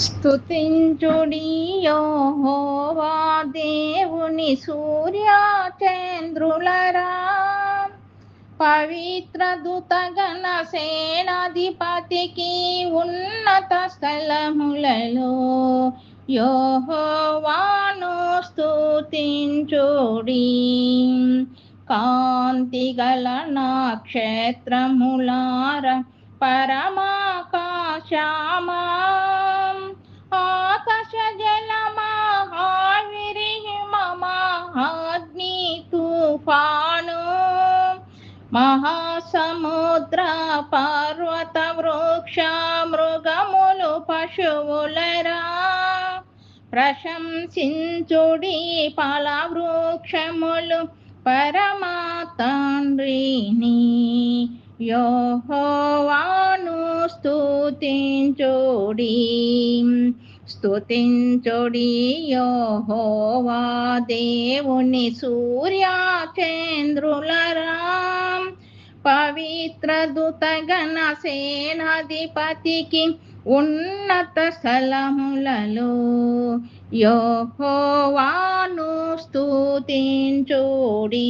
స్తుతించుడి యెహోవా దేవుని సూర్య చంద్రులరా, పవిత్ర దూతగణ సేనాధిపతికి ఉన్నత స్థలములలో యెహోవాను స్తుతించుడి. కాంతిగల నక్షత్రములార పరమాకాశమా, ఆకాశ జలమా, ఆవిరి హిమమా, అగ్ని తుఫాను, మహాసముద్ర పర్వత వృక్ష మృగములు పశువులరా, ప్రశంసించుడి ఫల వృక్షములు పరమా తండ్రిని యెహోవాను స్తుతించుడి. స్తుతించుడి యెహోవా దేవుని సూర్య చంద్రులరా, పవిత్ర దూతగణ సేనాధిపతికి ఉన్నత స్థలములలో యెహోవాను స్తుతించుడి.